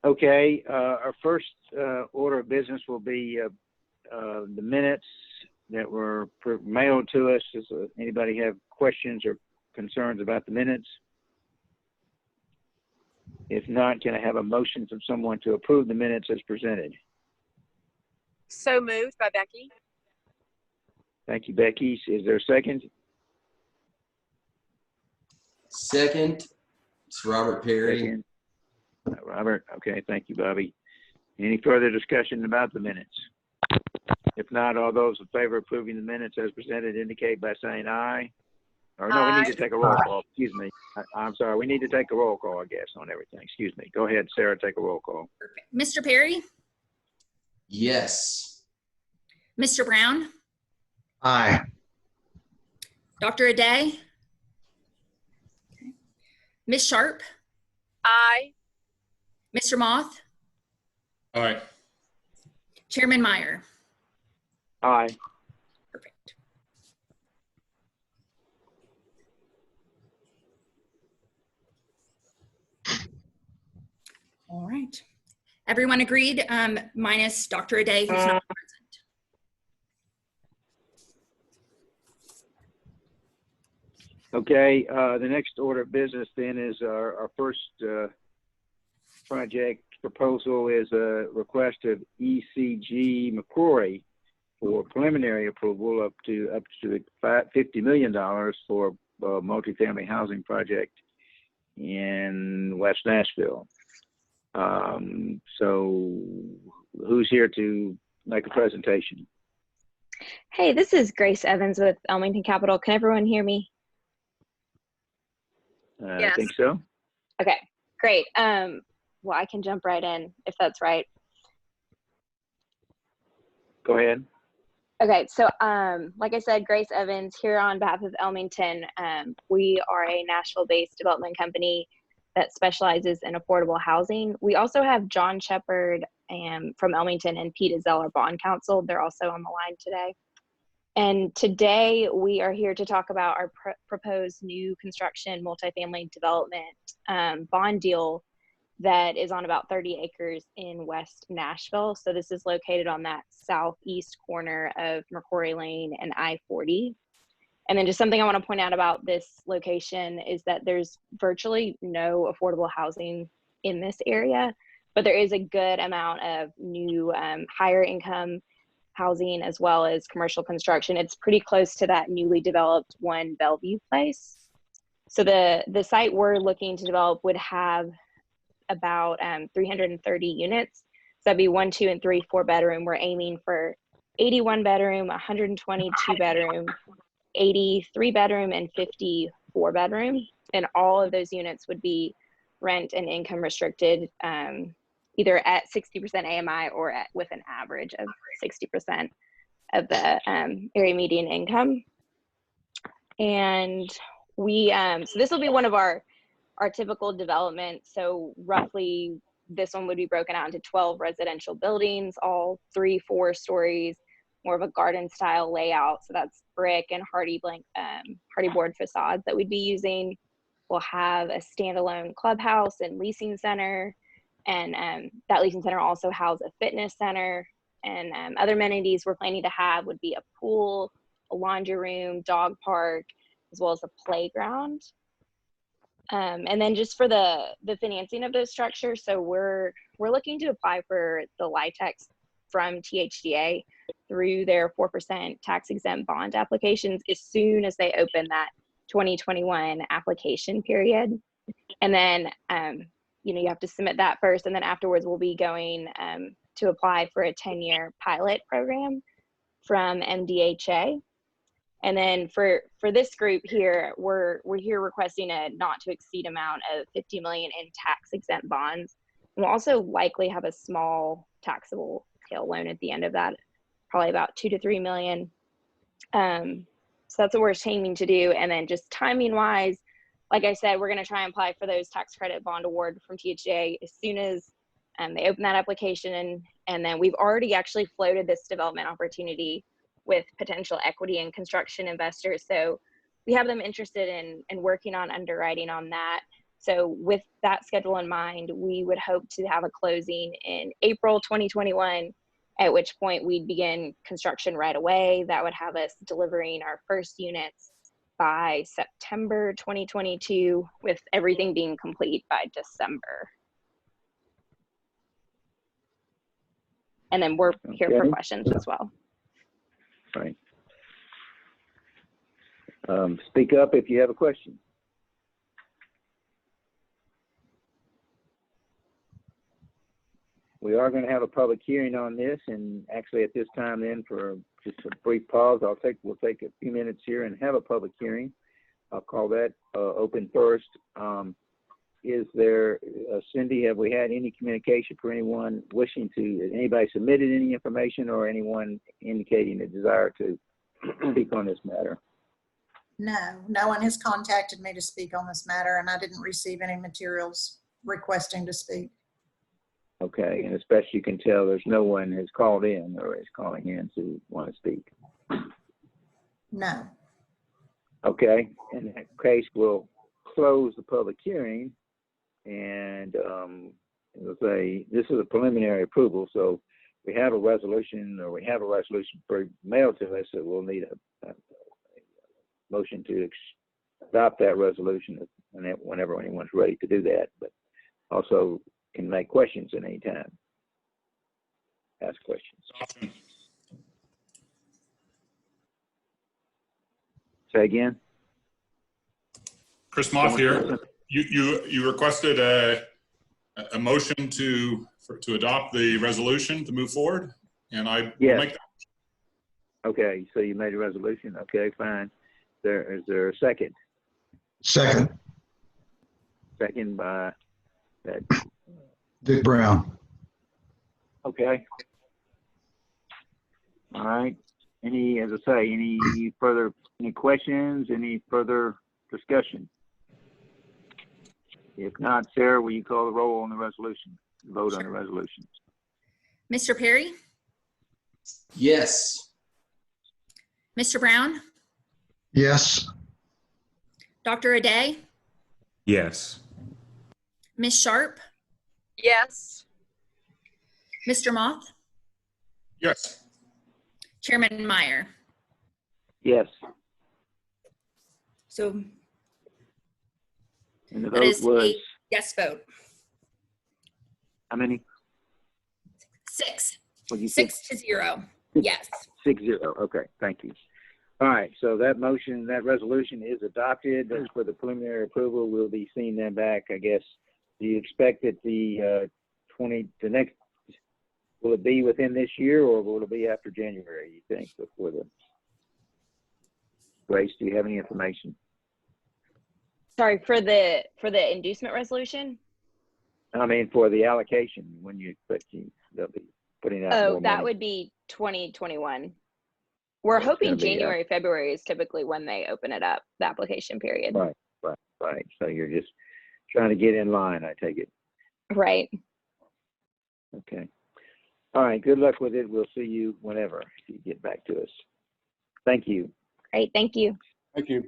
Okay, our first order of business will be the minutes that were mailed to us. Does anybody have questions or concerns about the minutes? If not, can I have a motion from someone to approve the minutes as presented? So moved by Becky. Thank you, Becky. Is there a second? Second, it's Robert Perry. Second. Robert, okay, thank you, Bobby. Any further discussion about the minutes? If not, all those in favor of approving the minutes as presented indicate by saying aye. Or no, we need to take a roll call. Excuse me. I'm sorry. We need to take a roll call, I guess, on everything. Excuse me. Go ahead, Sarah, take a roll call. Mr. Perry? Yes. Mr. Brown? Aye. Dr. Aday? Ms. Sharp? Aye. Mr. Moth? Aye. Chairman Meyer? Aye. Perfect. All right. Everyone agreed, minus Dr. Aday, who's not present. Okay, the next order of business then is our first project proposal is a request of ECG McCrory for preliminary approval up to $50 million for a multifamily housing project in West Nashville. So who's here to make a presentation? Hey, this is Grace Evans with Elmington Capital. Can everyone hear me? Yes. I think so. Okay, great. Well, I can jump right in if that's right. Go ahead. Okay, so like I said, Grace Evans here on behalf of Elmington. We are a Nashville-based development company that specializes in affordable housing. We also have John Shepard from Elmington and Pete Ezell, our bond counsel. They're also on the line today. And today we are here to talk about our proposed new construction multifamily development bond deal that is on about 30 acres in West Nashville. So this is located on that southeast corner of McCrory Lane and I-40. And then just something I want to point out about this location is that there's virtually no affordable housing in this area, but there is a good amount of new higher income housing as well as commercial construction. It's pretty close to that newly developed One Bellevue Place. So the site we're looking to develop would have about 330 units. So that'd be 1, 2, and 3, 4 bedroom. We're aiming for 81 bedroom, 122 bedroom, 83 bedroom, and 54 bedroom. And all of those units would be rent and income restricted, either at 60% AMI or with an average of 60% of the area median income. And we, so this will be one of our typical developments. So roughly this one would be broken out into 12 residential buildings, all 3-4 stories, more of a garden style layout. So that's brick and hardy board facades that we'd be using. We'll have a standalone clubhouse and leasing center. And that leasing center also houses a fitness center, and other amenities we're planning to have would be a pool, a laundry room, dog park, as well as a playground. And then just for the financing of those structures, so we're looking to apply for the LIHTC from THDA through their 4% tax exempt bond applications as soon as they open that 2021 application period. And then you have to submit that first, and then afterwards we'll be going to apply for a 10-year pilot program from MDHA. And then for this group here, we're here requesting a not to exceed amount of $50 million in tax exempt bonds. And we'll also likely have a small taxable tail loan at the end of that, probably about $2 to $3 million. So that's what we're aiming to do. And then just timing wise, like I said, we're going to try and apply for those tax credit bond award from THDA as soon as they open that application. And then we've already actually floated this development opportunity with potential equity and construction investors. So we have them interested in working on underwriting on that. So with that schedule in mind, we would hope to have a closing in April 2021, at which point we'd begin construction right away. That would have us delivering our first units by September 2022, with everything being complete by December. And then we're here for Okay. questions as well. Right. Speak up if you have a question. We are going to have a public hearing on this, and actually at this time then, for just a brief pause, we'll take a few minutes here and have a public hearing. I'll call that open first. Is there, Cindy, have we had any communication for anyone wishing to, has anybody submitted any information or anyone indicating a desire to speak on this matter? No, no one has contacted me to speak on this matter, and I didn't receive any materials requesting to speak. Okay, and as best you can tell, there's no one has called in or is calling in to want to speak. No. Okay, in that case, we'll close the public hearing, and it'll say this is a preliminary approval, so we have a resolution, or we have a resolution mailed to us, so we'll need a motion to adopt that resolution whenever anyone's ready to do that, but also can make questions at any time. Ask questions. Say again? Chris Moff here. You requested a motion to adopt the resolution to move forward, and I will make that. Okay, so you made a resolution. Okay, fine. Is there a second? Second. Second by that. Dick Brown. Okay. All right. As I say, any questions, any further discussion? If not, Sarah, will you call the roll on the resolution? Vote on the resolution. Mr. Perry? Yes. Mr. Brown? Yes. Dr. Aday? Yes. Ms. Sharp? Yes. Mr. Moth? Yes. Chairman Meyer? Yes. So And the that vote is was, a yes vote. how many? 6. What'd you say? 6-0. Yes. 6-0. Okay, thank you. All right, so that resolution is adopted. That's for the preliminary approval. We'll be seeing them back, I guess. Do you expect that will it be within this year, or will it be after January, you think, before Grace, do you have any information? Sorry, for the inducement resolution? I mean, for the allocation, when you expect they'll be putting out more money. That would be 2021. We're That's hoping gonna be, January, February is typically when they open it up, the application period. Right. So you're just trying to get in line, I take it. Right. Okay. All right, good luck with it. We'll see you whenever you get back to us. Thank you. Great, thank you. Thank you.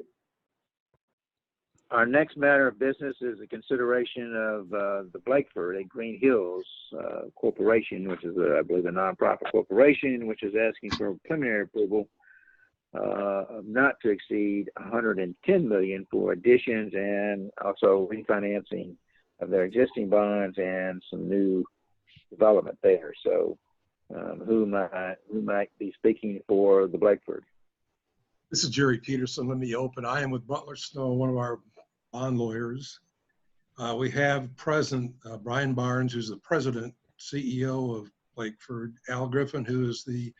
Our next matter of business is a consideration of the Blakeford at Green Hills Corporation, which is, I believe, a nonprofit corporation, which is asking for preliminary approval of not to exceed $110 million for additions and also refinancing of their existing bonds and some new development there. So, who might be speaking for the Blakeford? This is Jerry Peterson. Let me open. I am with Butler Snow, one of our bond lawyers. We have present Brian Barnes, who's the president, CEO of Blakeford, Al Griffin, who is the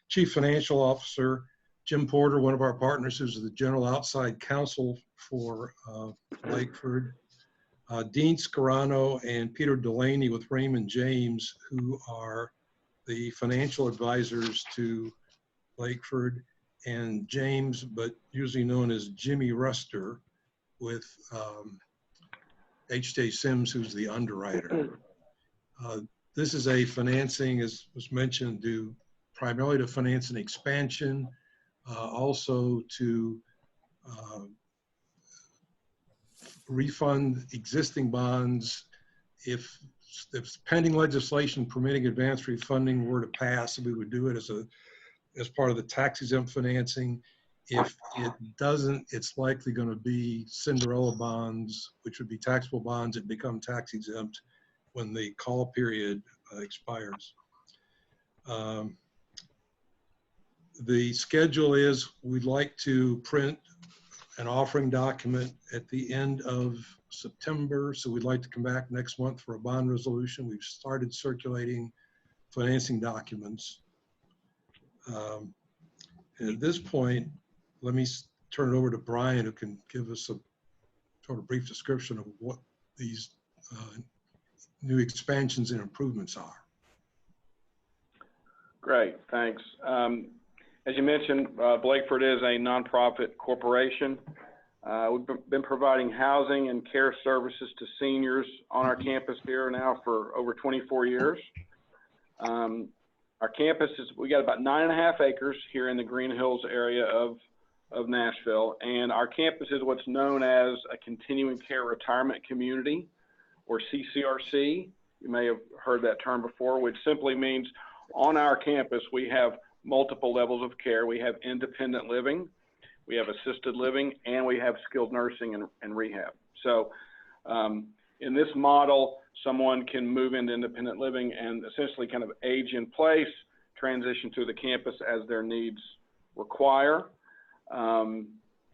chief financial officer, Jim Porter, one of our partners, who's the general outside counsel for Blakeford, Dean Scarano and Peter Delaney with Raymond James, who are the financial advisors to Blakeford, and James, but usually known as Jimmy Ruster, with H.J. Sims, who's the underwriter. This is a financing, as was mentioned, due primarily to finance an expansion, also to refund existing bonds. If pending legislation permitting advance refunding were to pass, we would do it as part of the tax exempt financing. If it doesn't, it's likely going to be Cinderella bonds, which would be taxable bonds that become tax exempt when the call period expires. The schedule is we'd like to print an offering document at the end of September. So we'd like to come back next month for a bond resolution. We've started circulating financing documents. And at this point, let me turn it over to Brian, who can give us a sort of brief description of what these new expansions and improvements are. Great, thanks. As you mentioned, Blakeford is a nonprofit corporation. We've been providing housing and care services to seniors on our campus here now for over 24 years. Our campus we got about 9.5 acres here in the Green Hills area of Nashville, and our campus is what's known as a continuing care retirement community, or CCRC. You may have heard that term before, which simply means on our campus we have multiple levels of care. We have independent living, we have assisted living, and we have skilled nursing and rehab. So in this model, someone can move into independent living and essentially kind of age in place, transition through the campus as their needs require,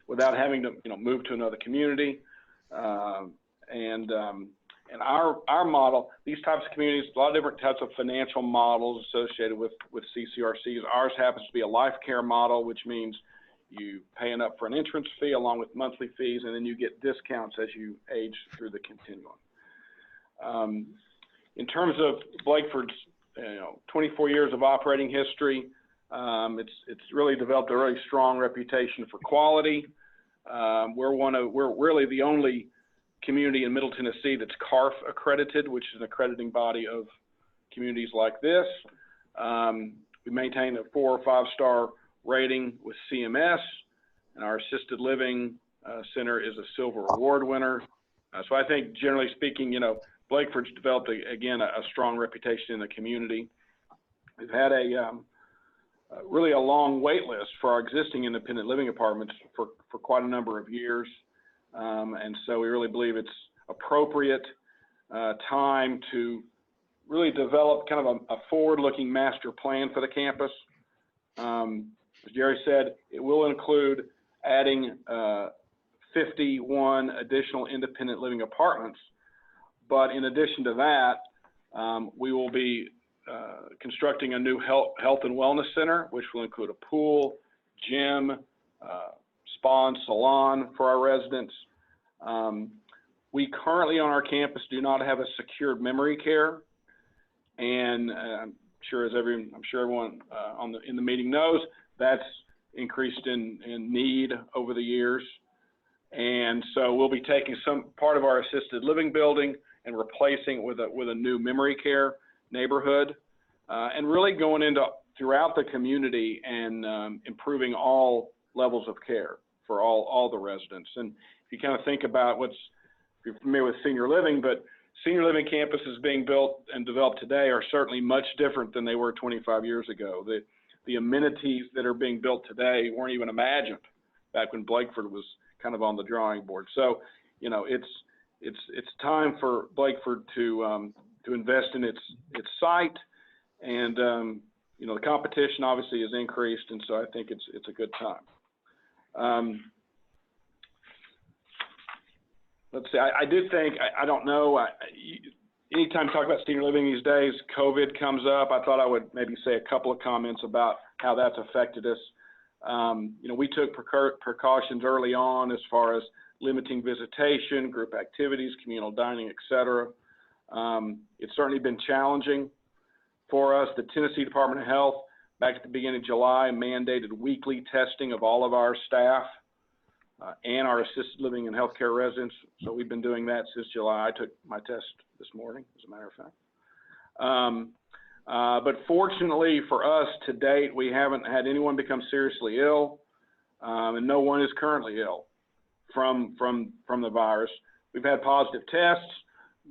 without having to move to another community. And our model, these types of communities, a lot of different types of financial models associated with CCRCs. Ours happens to be a life care model, which means you pay up for an entrance fee along with monthly fees, and then you get discounts as you age through the continuum. In terms of Blakeford's 24 years of operating history, it's really developed a really strong reputation for quality. We're really the only community in Middle Tennessee that's CARF accredited, which is an accrediting body of communities like this. We maintain a 4 or 5-star rating with CMS, and our assisted living center is a silver award winner. So I think, generally speaking, Blakeford's developed again a strong reputation in the community. We've had really a long wait list for our existing independent living apartments for quite a number of years. And so we really believe it's appropriate time to really develop kind of a forward-looking master plan for the campus. As Jerry said, it will include adding 51 additional independent living apartments. But in addition to that, we will be constructing a new health and wellness center, which will include a pool, gym, spa and salon for our residents. We currently on our campus do not have a secured memory care, and I'm sure everyone in the meeting knows that's increased in need over the years. And so we'll be taking some part of our assisted living building and replacing it with a new memory care neighborhood, and really going into throughout the community and improving all levels of care for all the residents. And if you kind of think about if you're familiar with senior living, but senior living campuses being built and developed today are certainly much different than they were 25 years ago. The amenities that are being built today weren't even imagined back when Blakeford was kind of on the drawing board. So, it's time for Blakeford to invest in its site, and the competition obviously has increased, and so I think it's a good time. Let's see. I did think, I don't know. Anytime you talk about senior living these days, COVID comes up. I thought I would maybe say a couple of comments about how that's affected us. We took precautions early on as far as limiting visitation, group activities, communal dining, etc. It's certainly been challenging for us. The Tennessee Department of Health, back at the beginning of July, mandated weekly testing of all of our staff and our assisted living and healthcare residents. So we've been doing that since July. I took my test this morning, as a matter of fact. But fortunately for us, to date, we haven't had anyone become seriously ill, and no one is currently ill from the virus. we've had positive tests,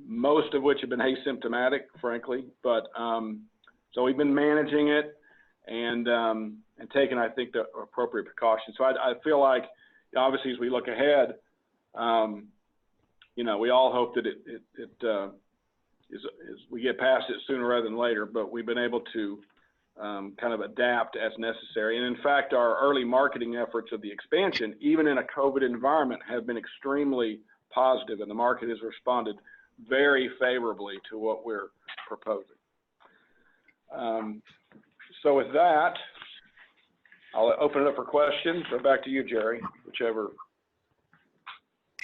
most of which have been asymptomatic, frankly. But so we've been managing it and taking, I think, the appropriate precautions. So I feel like, obviously, as we look ahead, you know, we all hope that we get past it sooner rather than later. But we've been able to kind of adapt as necessary. And in fact, our early marketing efforts of the expansion, even in a COVID environment, have been extremely positive, and the market has responded very favorably to what we're proposing. So with that, I'll open it up for questions, or back to you, Jerry, whichever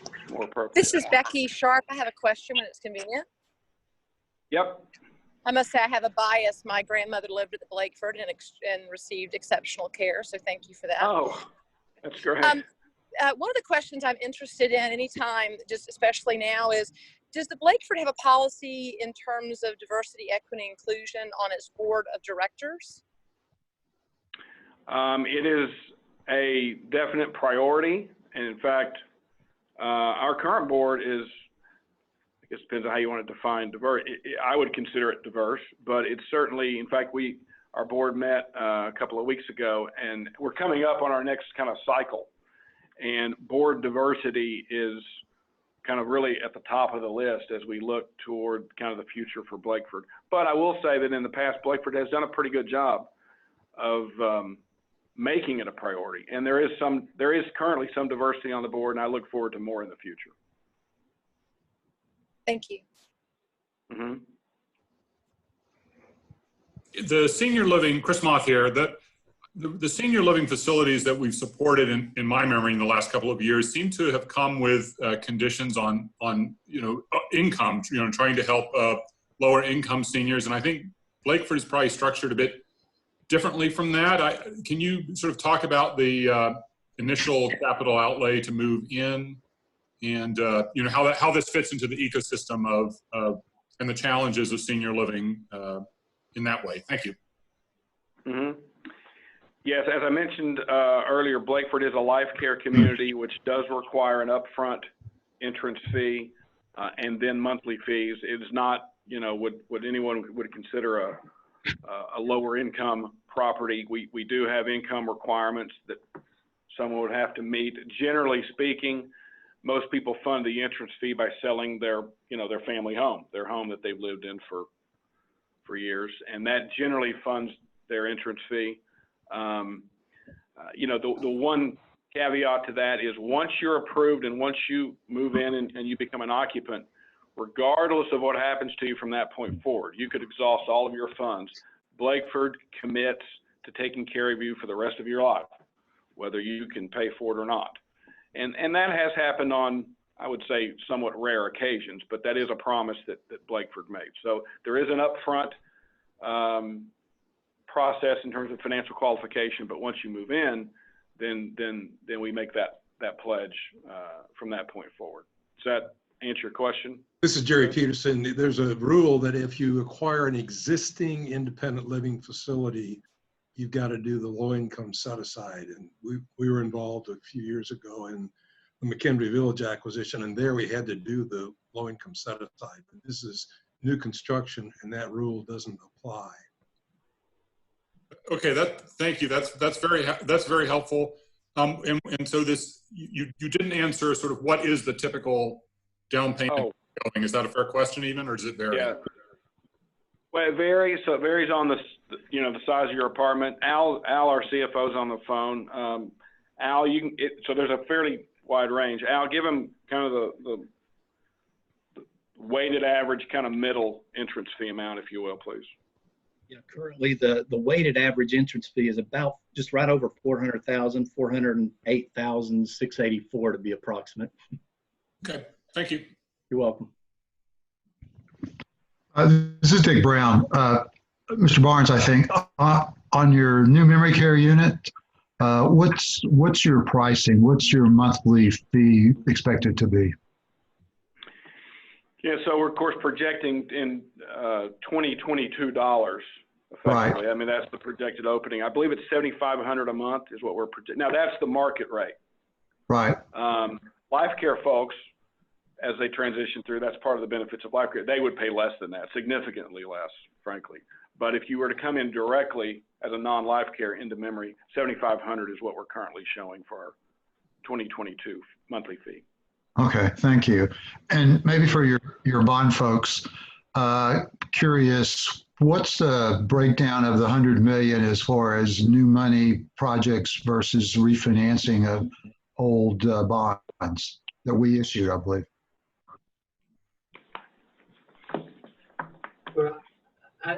is more appropriate. This is Becky Sharp. I have a question when it's convenient. Yep. I must say I have a bias. My grandmother lived at the Blakeford and received exceptional care, so thank you for that. Oh, that's great. One of the questions I'm interested in anytime, just especially now, is does the Blakeford have a policy in terms of diversity, equity, inclusion on its board of directors? It is a definite priority. And in fact, our current board is, I guess it depends on how you want to define diverse. I would consider it diverse, but it's certainly, in fact, our board met a couple of weeks ago, and we're coming up on our next kind of cycle. And board diversity is kind of really at the top of the list as we look toward kind of the future for Blakeford. But I will say that in the past, Blakeford has done a pretty good job of making it a priority. And there is currently some diversity on the board, and I look forward to more in the future. Thank you. Mm-hmm. The senior living, Chris Moth here, the senior living facilities that we've supported in my memory in the last couple of years seem to have come with conditions on income, trying to help lower income seniors. And I think Blakeford is probably structured a bit differently from that. Can you sort of talk about the initial capital outlay to move in, and how this fits into the ecosystem of and the challenges of senior living in that way? Thank you. Mm-hmm. Yes, as I mentioned earlier, Blakeford is a life care community, which does require an upfront entrance fee and then monthly fees. It is not, what anyone would consider a lower income property. We do have income requirements that someone would have to meet. Generally speaking, most people fund the entrance fee by selling their family home, their home that they've lived in for years, and that generally funds their entrance fee. The one caveat to that is once you're approved and once you move in and you become an occupant, regardless of what happens to you from that point forward, you could exhaust all of your funds. Blakeford commits to taking care of you for the rest of your life, whether you can pay for it or not. And that has happened on, I would say, somewhat rare occasions, but that is a promise that Blakeford made. So there is an upfront process in terms of financial qualification, but once you move in, then we make that pledge from that point forward. Does that answer your question? This is Jerry Peterson. There's a rule that if you acquire an existing independent living facility, you've got to do the low income set aside. And we were involved a few years ago in the McKendree Village acquisition, and there we had to do the low income set aside. But this is new construction, and that rule doesn't apply. Okay, thank you. That's very helpful. And so you didn't answer sort of what is the typical down payment going? Is that a fair question even, or does it vary? Yeah. Well, it varies. So it varies on the size of your apartment. Al, our CFO, is on the phone. Al, so there's a fairly wide range. Al, give him kind of the weighted average kind of middle entrance fee amount, if you will, please. Yeah, currently the weighted average entrance fee is about just right over 400,000, 408,684 to be approximate. Okay, thank you. You're welcome. This is Dick Brown. Mr. Barnes, I think, on your new memory care unit, what's your pricing? What's your monthly fee expected to be? Yeah, so we're of course projecting in $2022 effectively. Right. I mean, that's the projected opening. I believe it's $7,500 a month is what we're projecting. Now that's the market rate. Right. Life care folks, as they transition through. That's part of the benefits of life care. They would pay less than that, significantly less, frankly. But if you were to come in directly as a non-life care into memory, $7,500 is what we're currently showing for our 2022 monthly fee. Okay, thank you. And maybe for your bond folks, curious, what's the breakdown of the 100 million as far as new money projects versus refinancing of old bonds that we issued, I believe? Well,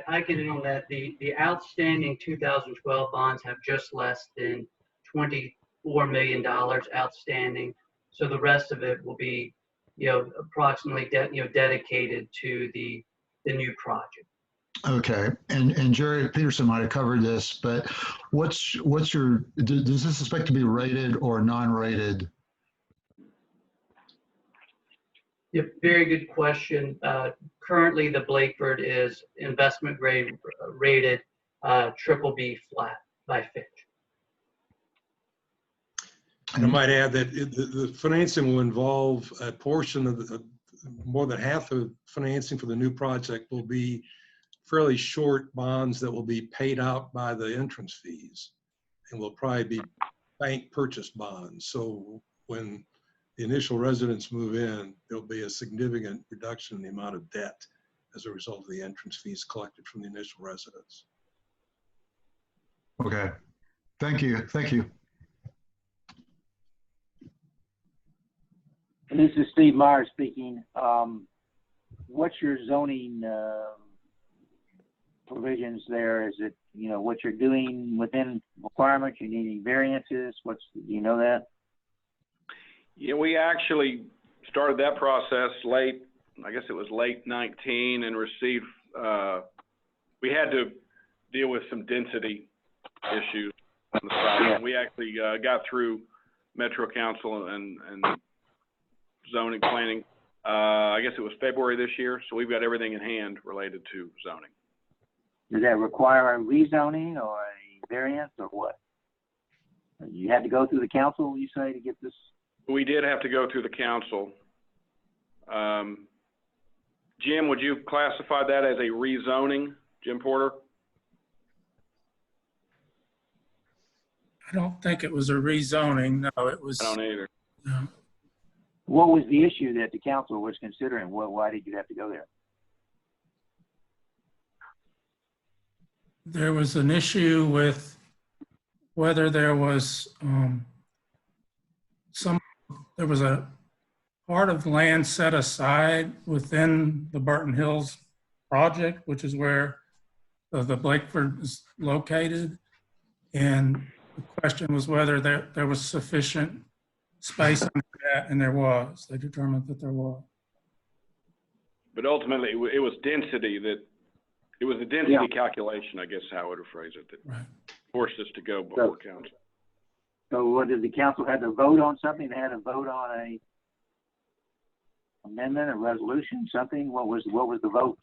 I can handle that. The outstanding 2012 bonds have just less than $24 million outstanding. So the rest of it will be, approximately dedicated to the new project. Okay, and Jerry Peterson might have covered this, but what's your, does this expect to be rated or non-rated? Yeah, very good question. Currently, the Blakeford is investment grade rated BBB flat by Fitch. And I might add that the financing will involve a portion of more than half of financing for the new project will be fairly short bonds that will be paid out by the entrance fees and will probably be bank purchase bonds. So when the initial residents move in, there'll be a significant reduction in the amount of debt as a result of the entrance fees collected from the initial residents. Okay, thank you. Thank you. This is Steve Meyer speaking. What's your zoning provisions there? Is it, what you're doing within requirements? You need any variances? Do you know that? Yeah, we actually started that process late, I guess it was late 19, and received, we had to deal with some density issues on the site. Yeah. And we actually got through Metro Council and zoning planning, I guess it was February this year. So we've got everything in hand related to zoning. Does that require a rezoning or a variance or what? You had to go through the council, you say, to get this? We did have to go through the council. Jim, would you classify that as a rezoning, Jim Porter? I don't think it was a rezoning. No, it was. I don't either. No. What was the issue that the council was considering? Why did you have to go there? There was an issue with whether there was there was a part of land set aside within the Burton Hills project, which is where the Blakeford is located. And the question was whether there was sufficient space under that, and there was. They determined that there was. But ultimately, it was density that, it was the density calculation, I guess how I would phrase it, that forced us to go before council. So what, did the council have to vote on something? They had to vote on a amendment, a resolution, something? What was the vote?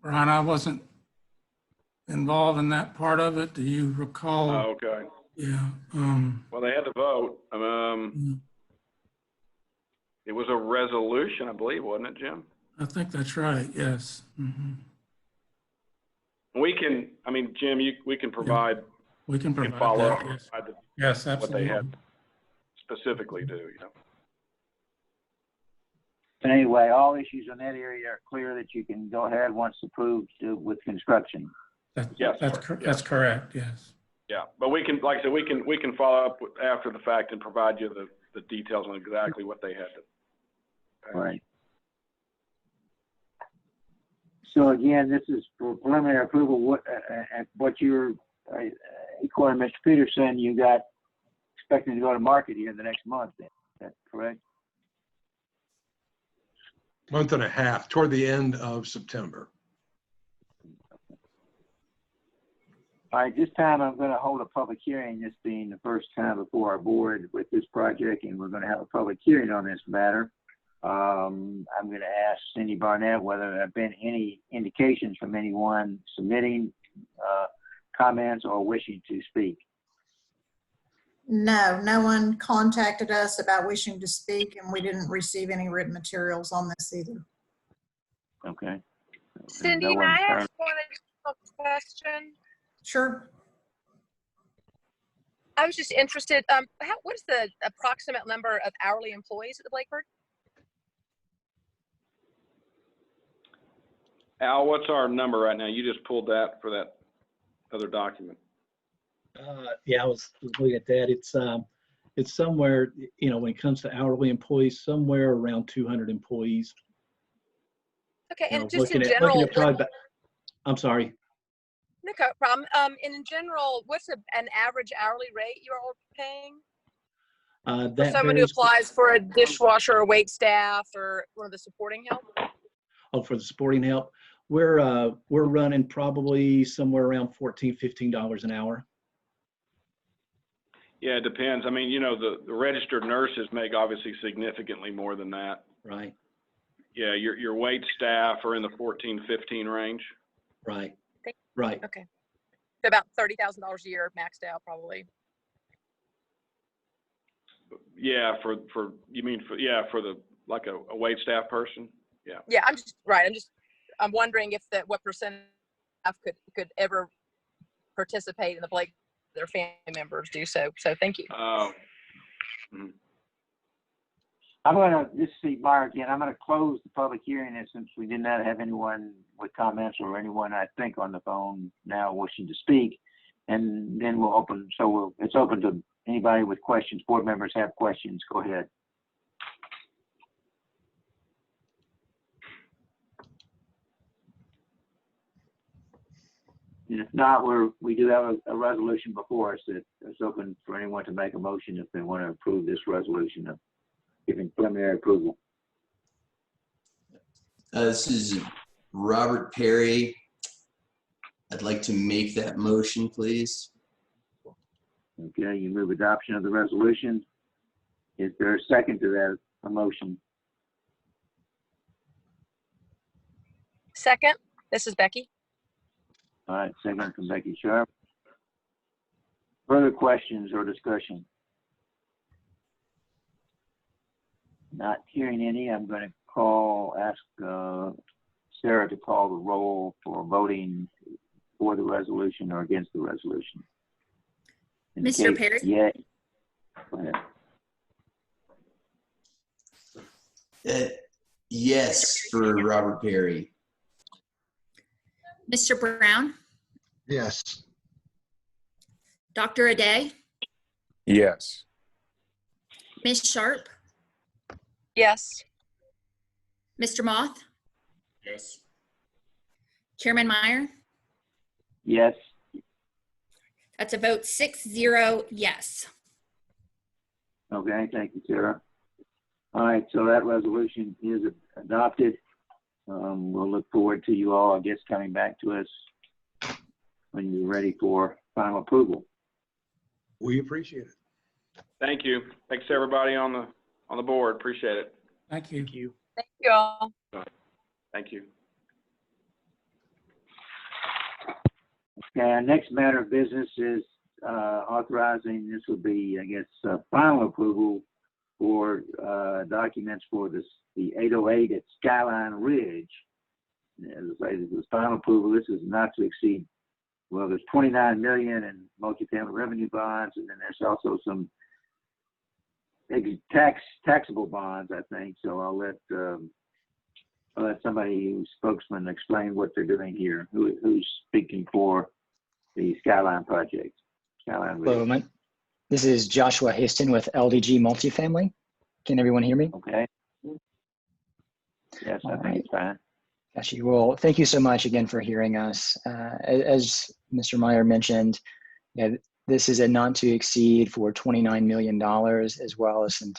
Brian, I wasn't involved in that part of it. Do you recall? Oh, okay. Yeah. Well, they had to vote. It was a resolution, I believe, wasn't it, Jim? I think that's right. Yes. Mm-hmm. We can, I mean, Jim, we can provide. We can provide follow that. up. Yes. Yes, Absolutely. What they had specifically do, But anyway, all issues in that area are clear that you can go ahead once approved with construction. That's correct. Yes. Yeah, but we can, like I said, we can follow up after the fact and provide you the details on exactly what they had to. Right. So again, this is for preliminary approval. What you're, according to Mr. Peterson, you got expecting to go to market here in the next month. Then. Is that correct? Month and a half, toward the end of September. All right, this time I'm going to hold a public hearing, this being the first time before our board with this project, and we're going to have a public hearing on this matter. I'm going to ask Cindy Barnett whether there have been any indications from anyone submitting comments or wishing to speak? No, no one contacted us about wishing to speak, and we didn't receive any written materials on this either. Okay. Cindy, No may one I turned- ask one additional question? Sure. I was just interested, what is the approximate number of hourly employees at the Blakeford? Al, what's our number right now? You just pulled that for that other document. Yeah, I was looking at that. It's somewhere, you know, when it comes to hourly employees, somewhere around 200 employees. Okay, You know, and just looking in at general, probably I'm sorry. no problem. And in general, what's an average hourly rate you're all paying? For That someone who varies. applies for a dishwasher or wait staff or one of the supporting help? Oh, for the supporting help, we're running probably somewhere around $14, $15 an hour. Yeah, it depends. I mean, you know, the registered nurses make obviously significantly more than that. Right. Yeah, your wait staff are in the 14, 15 range. Right. Right. Okay. So about $30,000 a year maxed out probably. Yeah, for the like a wait staff person. Yeah. Yeah, I'm wondering if what percent of staff could ever participate in the Blake, their family members do so. So thank you. I'm gonna, this is Steve Meyer again, I'm gonna close the public hearing, and since we did not have anyone with comments or anyone, I think, on the phone now wishing to speak, and then we'll open, it's open to anybody with questions. Board members have questions, go ahead. And if not, we do have a resolution before us that's open for anyone to make a motion if they want to approve this resolution of giving preliminary approval. This is Robert Perry. I'd like to make that motion, please. Okay, you move adoption of the resolution. Is there a second to that motion? Second, this is Becky. All right, second from Becky Sharp. Further questions or discussion? Not hearing any, I'm going to ask Sarah to call the roll for voting for the resolution or against the resolution. Mr. Perry? Yeah. Go ahead. Yes, for Robert Perry. Mr. Brown? Yes. Dr. Aday? Yes. Ms. Sharp? Yes. Mr. Moth? Yes. Chairman Meyer? Yes. That's a vote 6-0 yes. Okay, thank you, Sarah. All right, so that resolution is adopted. We'll look forward to you all, I guess, coming back to us when you're ready for final approval. We appreciate it. Thank you. Thanks to everybody on the board. Appreciate it. Thank you. Thank you. Thank you all. Thank you. Okay, our next matter of business is authorizing, this will be, I guess, final approval for documents for the 808 at Skyline Ridge. As I say, this is final approval. This is not to exceed, well, there's 29 million in multifamily revenue bonds, and then there's also some taxable bonds, I think. So I'll let somebody, spokesman, explain what they're doing here. Who's speaking for the Skyline project? Skyline Ridge. Hello, this is Joshua Haston with LDG Multifamily. Can everyone hear me? Okay. Yes, I think it's fine. Actually, well, thank you so much again for hearing us. As Mr. Meyer mentioned, this is a not to exceed for $29 million, as well as some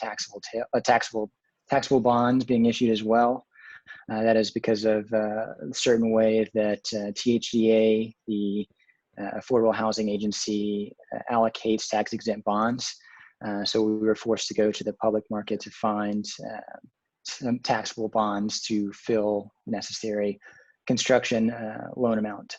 taxable bonds being issued as well. That is because of a certain way that THDA, the Affordable Housing Agency, allocates tax-exempt bonds. So we were forced to go to the public market to find some taxable bonds to fill necessary construction loan amount.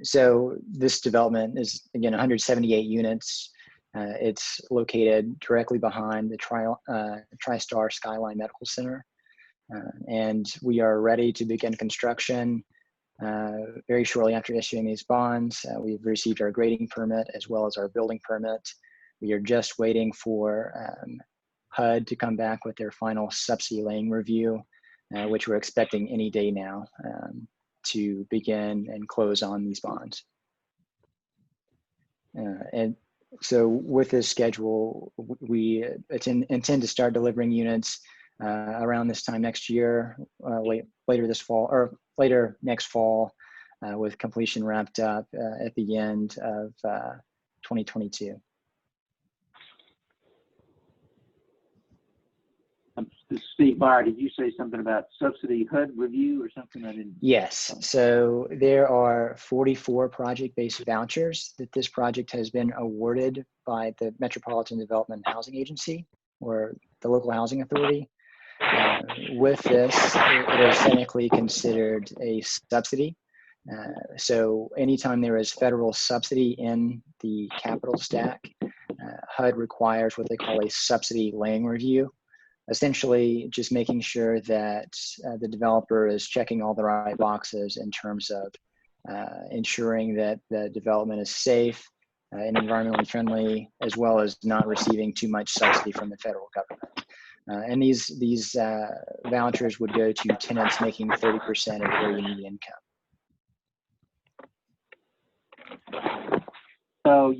So this development is, again, 178 units. It's located directly behind the TriStar Skyline Medical Center. And we are ready to begin construction very shortly after issuing these bonds. We've received our grading permit as well as our building permit. We are just waiting for HUD to come back with their final subsidy laying review, which we're expecting any day now to begin and close on these bonds. And so with this schedule, we intend to start delivering units around this time next year, later this fall, or later next fall, with completion wrapped up at the end of 2022. Steve Meyer, did you say something about subsidy HUD review or something? I didn't. Yes, so there are 44 project-based vouchers that this project has been awarded by the Metropolitan Development Housing Agency, or the local housing authority. With this, it is technically considered a subsidy. So anytime there is federal subsidy in the capital stack, HUD requires what they call a subsidy laying review, essentially just making sure that the developer is checking all the right boxes in terms of ensuring that the development is safe and environmentally friendly, as well as not receiving too much subsidy from the federal government. And these vouchers would go to tenants making 30% of their unique income. So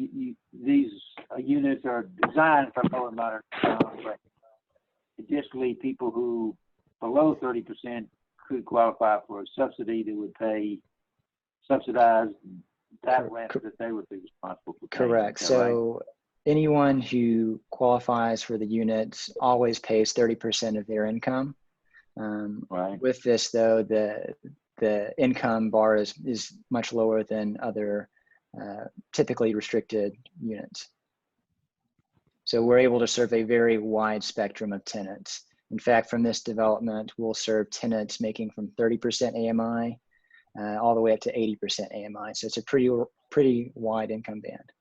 these units are designed for low and moderate income, but additionally, people who below 30% could qualify for a subsidy that would pay subsidized that rent that they would be responsible for paying. Correct. So anyone who qualifies for the units always pays 30% of their income. Right. With this, though, the income bar is much lower than other typically restricted units. So we're able to serve a very wide spectrum of tenants. In fact, from this development, we'll serve tenants making from 30% AMI all the way up to 80% AMI. So it's a pretty wide income band.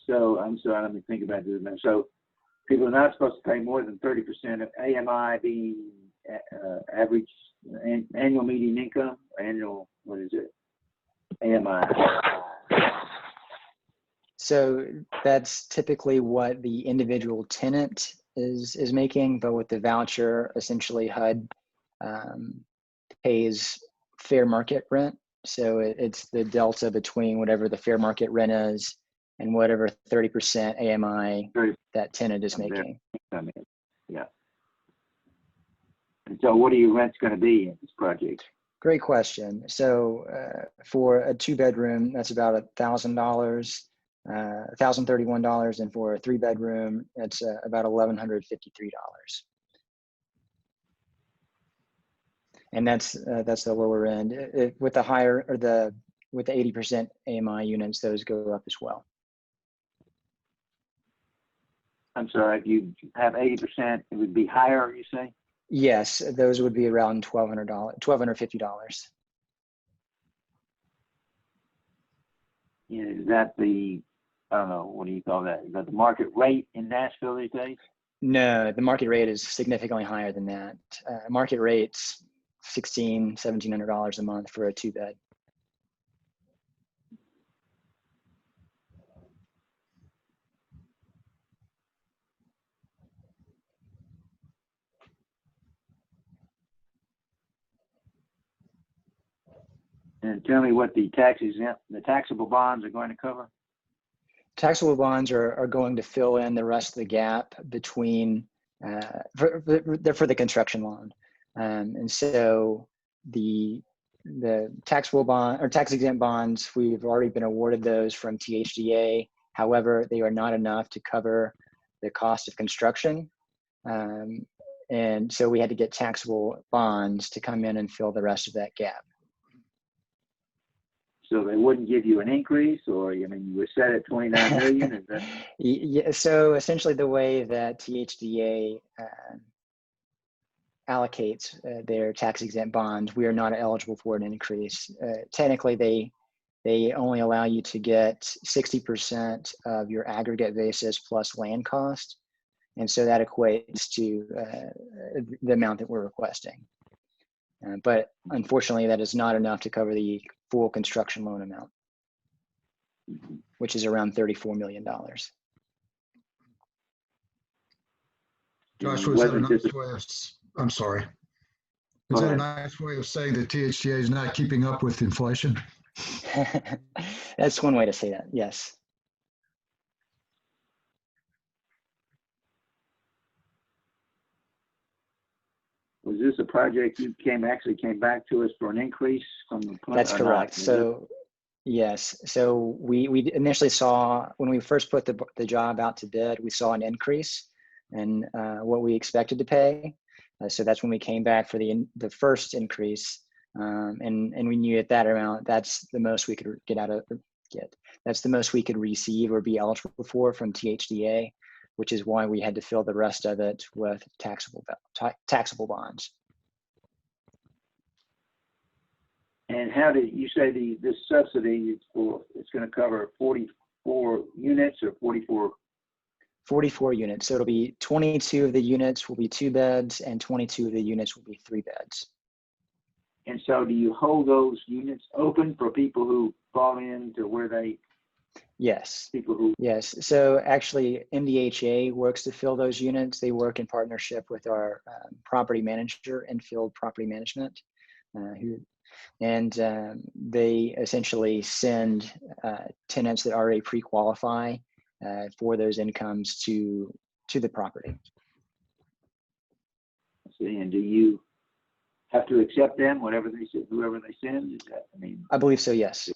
So I'm sorry, let me think about this now. So people are not supposed to pay more than 30% of AMI being average annual median income, annual, what is it? AMI. So that's typically what the individual tenant is making, but with the voucher, essentially HUD pays fair market rent. So it's the delta between whatever the fair market rent is and whatever 30% AMI that tenant is making. Yeah. And so what are your rents going to be in this project? Great question. So for a 2-bedroom, that's about $1,000, $1,031, and for a 3-bedroom, it's about $1,153. And that's the lower end. With the higher, or with the 80% AMI units, those go up as well. I'm sorry, if you have 80%, it would be higher, you say? Yes, those would be around $1,250. Yeah, is that the, I don't know, what do you call that? Is that the market rate in Nashville these days? No, the market rate is significantly higher than that. Market rate's $1,600, $1,700 a month for a 2-bed. And tell me what the taxable bonds are going to cover. Taxable bonds are going to fill in the rest of the gap between, for the construction loan. And so the taxable bond or tax exempt bonds, we've already been awarded those from THDA. However, they are not enough to cover the cost of construction. And so we had to get taxable bonds to come in and fill the rest of that gap. So they wouldn't give you an increase, or, I mean, you were set at 29 million, is that? Yeah, so essentially the way that THDA allocates their tax exempt bonds, we are not eligible for an increase. Technically, they only allow you to get 60% of your aggregate basis plus land cost. And so that equates to the amount that we're requesting. But unfortunately, that is not enough to cover the full construction loan amount, which is around $34 million. Joshua, is that a nice way of, I'm sorry. Is that a nice way of saying that THDA is not keeping up with inflation? That's one way to say that, yes. Was this a project you actually came back to us for an increase from the plan? That's correct. So yes, so we initially saw, when we first put the job out to bid, we saw an increase in what we expected to pay. So that's when we came back for the first increase, and we knew at that amount, that's the most we could that's the most we could receive or be eligible for from THDA, which is why we had to fill the rest of it with taxable bonds. And how did you say this subsidy it's going to cover 44 units or 44? 44 units. So it'll be 22 of the units will be 2 beds and 22 of the units will be 3 beds. And so do you hold those units open for people who fall into where they? Yes. People who. Yes. So actually MDHA works to fill those units. They work in partnership with our property manager, Infield Property Management, they essentially send tenants that already pre-qualify for those incomes to the property. See, and do you have to accept them, whoever they send? Is that, I mean? I believe so, yes.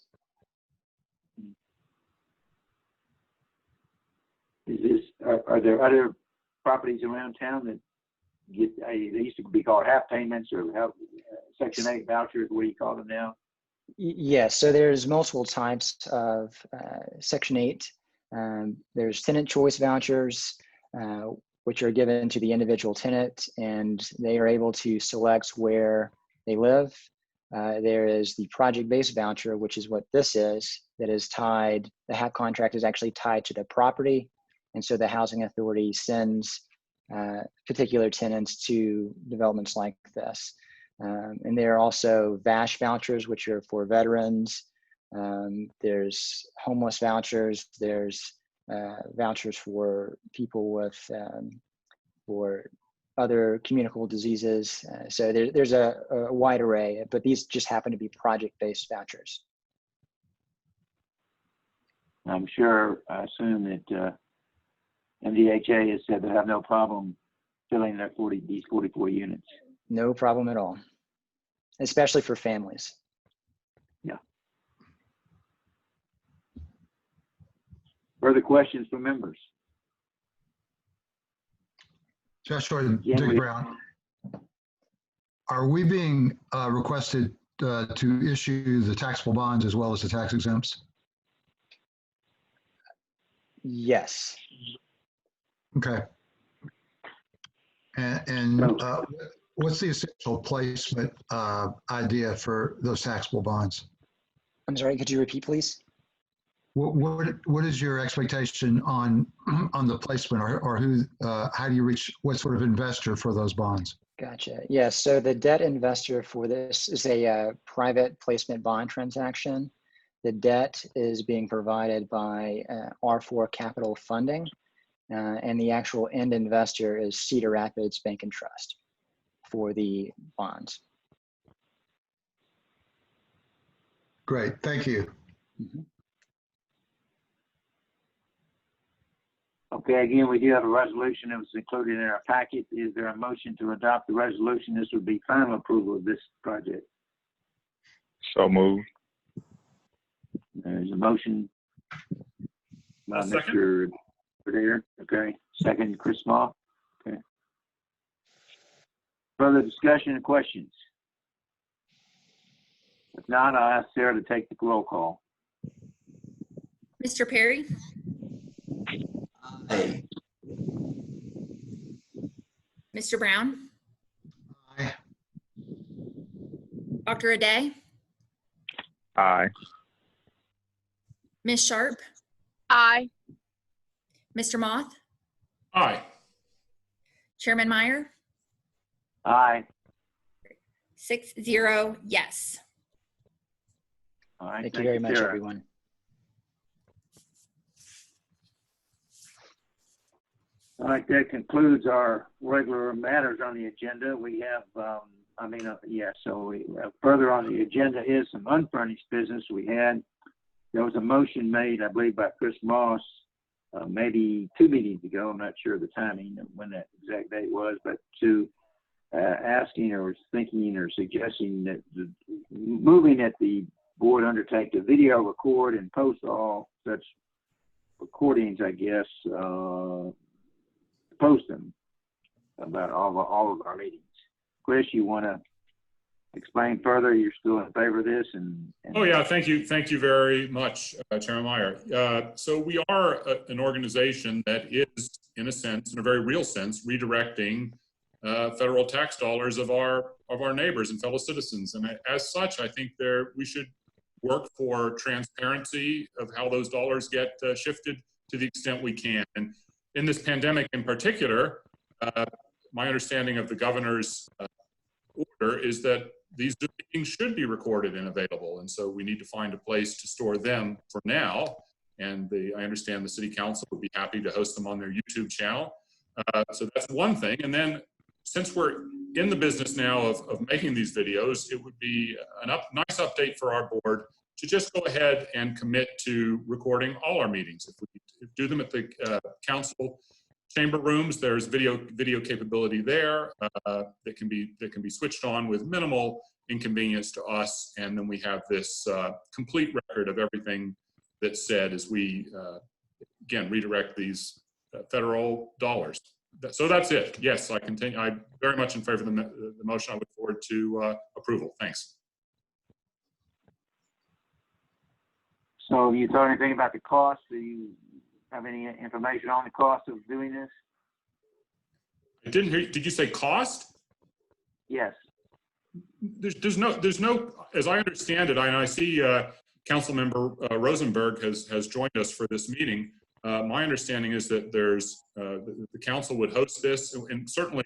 Are there other properties around town that get, they used to be called half payments or Section 8 vouchers, what do you call them now? Yes, so there's multiple types of Section 8. There's tenant choice vouchers, which are given to the individual tenant, and they are able to select where they live. There is the project-based voucher, which is what this is, that is tied, the HAP contract is actually tied to the property. And so the housing authority sends particular tenants to developments like this. And there are also VASH vouchers, which are for veterans. There's homeless vouchers. There's vouchers for people with for other communicable diseases. So there's a wide array, but these just happen to be project-based vouchers. I'm sure, I assume that MDHA has said they have no problem filling these 44 units. No problem at all, especially for families. Yeah. Further questions from members? Joshua, Dick Brown, are we being requested to issue the taxable bonds as well as the tax exempts? Yes. Okay. And what's the essential placement idea for those taxable bonds? I'm sorry, could you repeat, please? What is your expectation on the placement, or who? How do you reach what sort of investor for those bonds? Gotcha. Yeah. So the debt investor for this is a private placement bond transaction. The debt is being provided by R4 Capital Funding, and the actual end investor is Cedar Rapids Bank and Trust for the bonds. Great. Thank you. Mm-hmm. Okay, again, we do have a resolution that was included in our packet. Is there a motion to adopt the resolution? This would be final approval of this project. So moved. There's a motion by Mr. Adair. Okay, second, Chris Small. Okay. Further discussion and questions? If not, I'll ask Sarah to take the roll call. Mr. Perry, Aye. Mr. Brown, Aye. Dr. Aday, Aye. Ms. Sharp, Aye. Mr. Moth, Aye. Chairman Meyer, Aye. 6-0, yes. All right. Thank you very much, Sarah. everyone. All right, that concludes our regular matters on the agenda. We have, further on the agenda is some unfurnished business we had. There was a motion made, I believe, by Chris Moss, maybe 2 meetings ago. I'm not sure of the timing of when that exact date was, but to asking or thinking or suggesting that moving that the board undertake to video record and post all such recordings, I guess, post them about all of our meetings. Chris, you want to explain further? You're still in favor of this? And Oh yeah, thank you very much, Chairman Meyer. So we are an organization that is, in a sense, in a very real sense, redirecting federal tax dollars of our neighbors and fellow citizens, and as such, I think we should work for transparency of how those dollars get shifted to the extent we can. And in this pandemic in particular, my understanding of the governor's order is that these meetings should be recorded and available. And so we need to find a place to store them for now. And I understand the city council would be happy to host them on their YouTube channel. So that's one thing. And then since we're in the business now of making these videos, it would be a nice update for our board to just go ahead and commit to recording all our meetings. If we do them at the council chamber rooms, there's video capability there that can be switched on with minimal inconvenience to us, and then we have this complete record of everything that's said as we again redirect these federal dollars. So that's it. Yes, I continue. I'm very much in favor of the motion. I look forward to approval. Thanks. so you thought anything about the cost? Do you have any information on the cost of doing this? I didn't hear. Did you say cost? Yes. There's no, as I understand it, and I see Councilmember Rosenberg has joined us for this meeting. My understanding is that the council would host this, and certainly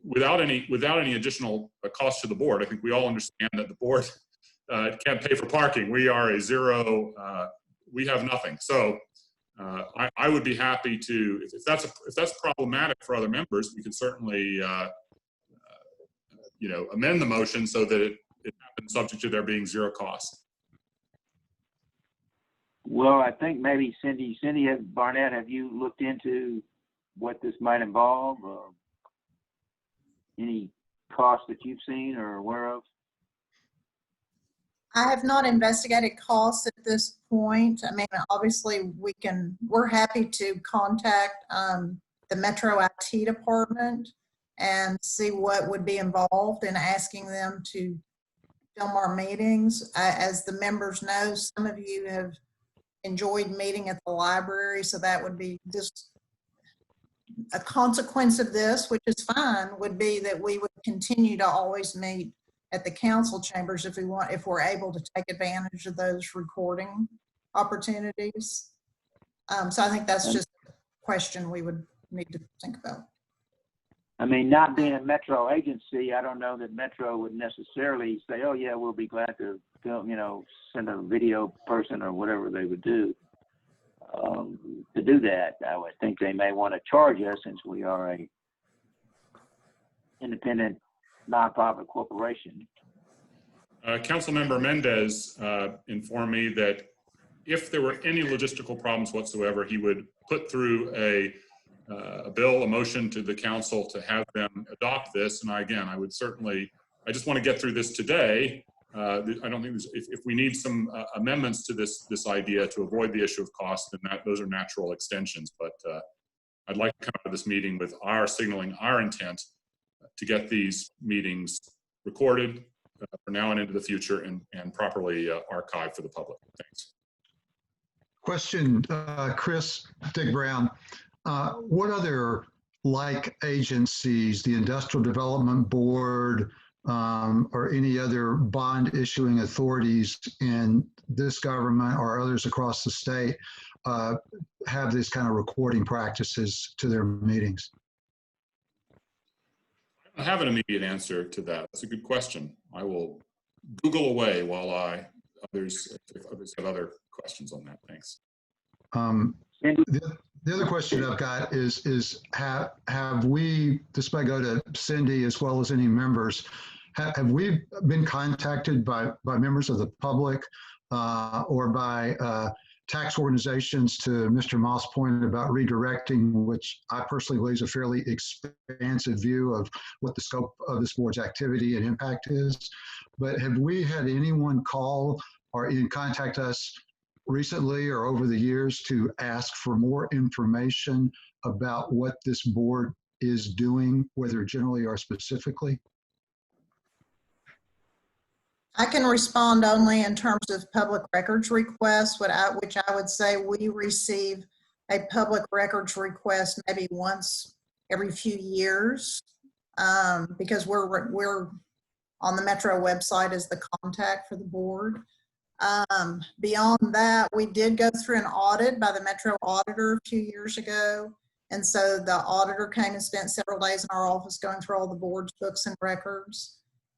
without any additional cost to the board. I think we all understand that the board can't pay for parking. We are a zero. We have nothing. So I would be happy to, if that's problematic for other members, we can certainly amend the motion so that it happens subject to there being zero cost. Well, I think maybe Cindy Barnett, have you looked into what this might involve, or any costs that you've seen or are aware of? I have not investigated costs at this point. I mean, obviously we're happy to contact the Metro IT department and see what would be involved in asking them to film our meetings. As the members know, some of you have enjoyed meeting at the library, so that would be just a consequence of this, which is fine, would be that we would continue to always meet at the council chambers if we're able to take advantage of those recording opportunities. So I think that's just a question we would need to think about. I mean, not being a Metro agency, I don't know that Metro would necessarily say, oh yeah, we'll be glad to film, send a video person or whatever they would do to do that. I would think they may want to charge us, since we are a independent nonprofit corporation. Councilmember Mendez informed me that if there were any logistical problems whatsoever, he would put through a motion to the council to have them adopt this. And I would certainly, I just want to get through this today. I don't think if we need some amendments to this idea to avoid the issue of cost, then those are natural extensions. But I'd like to come out of this meeting with signaling our intent to get these meetings recorded for now and into the future and properly archived for the public. Thanks. Question, Chris, Dick Brown. What other like agencies, the Industrial Development Board, or any other bond issuing authorities in this government or others across the state have this kind of recording practices to their meetings? I have an immediate answer to that. That's a good question. I will Google away while others have other questions on that. Thanks. The other question I've got is have we, this might go to Cindy as well as any members, have we been contacted by members of the public or by tax organizations, to Mr. Moss' point about redirecting, which I personally believe is a fairly expansive view of what the scope of this board's activity and impact is. But have we had anyone call or contact us recently or over the years to ask for more information about what this board is doing, whether generally or specifically? I can respond only in terms of public records requests, which I would say we receive a public records request maybe once every few years, because we're on the Metro website as the contact for the board. Beyond that, we did go through an audit by the Metro auditor a few years ago. And so the auditor came and spent several days in our office going through all the board's books and records.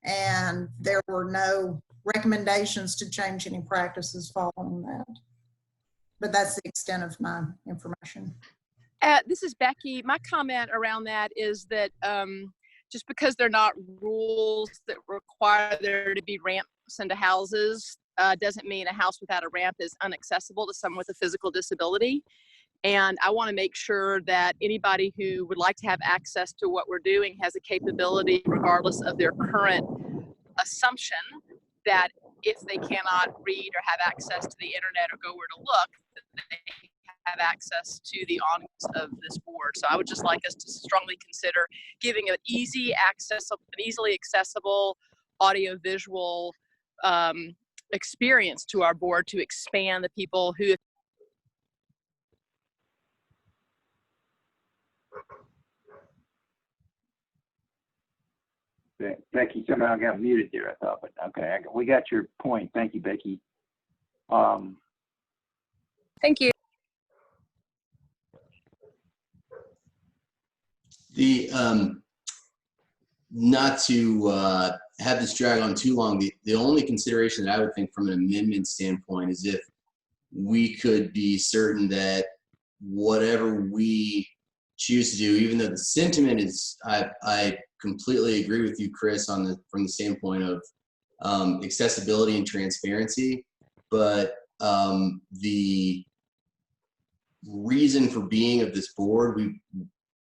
And there were no recommendations to change any practices following that. But that's the extent of my information. This is Becky. My comment around that is that just because they're not rules that require there to be ramps into houses doesn't mean a house without a ramp is inaccessible to someone with a physical disability. And I want to make sure that anybody who would like to have access to what we're doing has a capability, regardless of their current assumption, that if they cannot read or have access to the internet or go where to look, that they have access to the awnings of this board. So I would just like us to strongly consider giving an easily accessible audio-visual experience to our board to expand the people who. Becky somehow got muted there, I thought, but okay, we got your point. Thank you, Becky. Thank you. Not to have this drag on too long, the only consideration that I would think from an amendment standpoint is if we could be certain that whatever we choose to do, even though the sentiment is, I completely agree with you, Chris, from the standpoint of accessibility and transparency, but the reason for being of this board,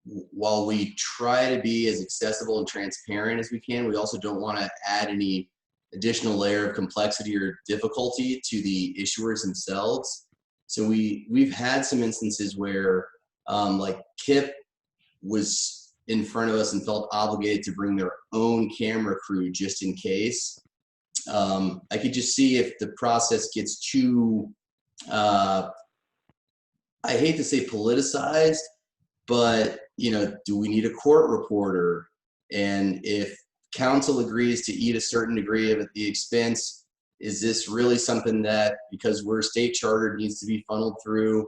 while we try to be as accessible and transparent as we can, we also don't want to add any additional layer of complexity or difficulty to the issuers themselves. So we've had some instances where like KIP was in front of us and felt obligated to bring their own camera crew just in case. I could just see if the process gets too, I hate to say politicized, but do we need a court reporter? And if council agrees to eat a certain degree of the expense, is this really something that, because we're state chartered, needs to be funneled through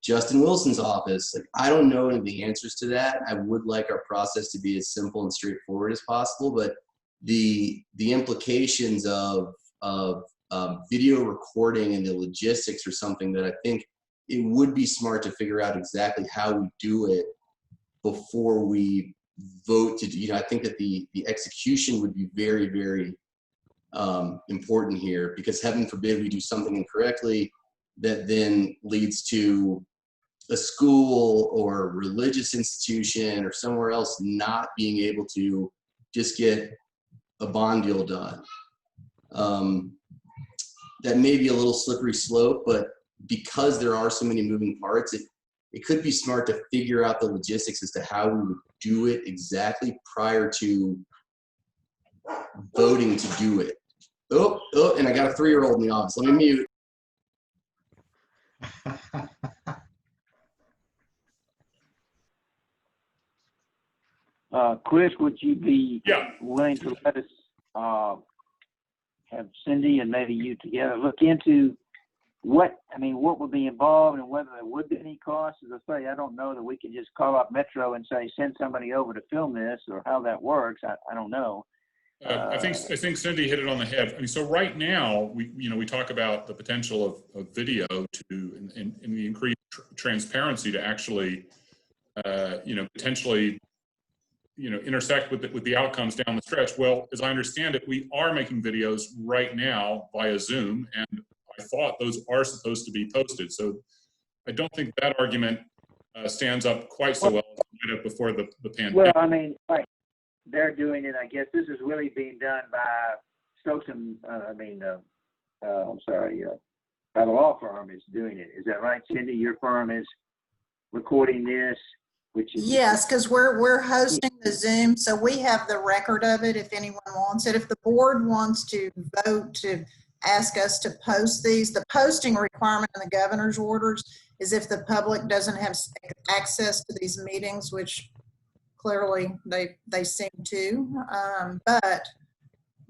Justin Wilson's office? Like, I don't know any of the answers to that. I would like our process to be as simple and straightforward as possible, but the implications of video recording and the logistics are something that I think it would be smart to figure out exactly how we do it before we vote to do. I think that the execution would be very, very important here, because heaven forbid we do something incorrectly that then leads to a school or a religious institution or somewhere else not being able to just get a bond deal done. That may be a little slippery slope, but because there are so many moving parts, it could be smart to figure out the logistics as to how we would do it exactly prior to voting to do it. Oh, and I got a 3-year-old in the office. Let me mute. Chris, would you be Yeah. willing to let us have Cindy and maybe you together look into what would be involved and whether there would be any costs? As I say, I don't know that we can just call up Metro and say, send somebody over to film this, or how that works. I don't know. I think Cindy hit it on the head. I mean, so right now we talk about the potential of video to and the increased transparency to actually potentially intersect with the outcomes down the stretch. Well, as I understand it, we are making videos right now via Zoom, and I thought those are supposed to be posted. So I don't think that argument stands up quite so well as before the pandemic. Well, I mean, right. They're doing it. I guess this is really being done by Stokes and by the law firm is doing it. Is that right, Cindy? Your firm is recording this, which is Yes, because we're hosting the Zoom, so we have the record of it if anyone wants it. If the board wants to vote to ask us to post these, the posting requirement in the governor's orders is if the public doesn't have access to these meetings, which clearly they seem to, but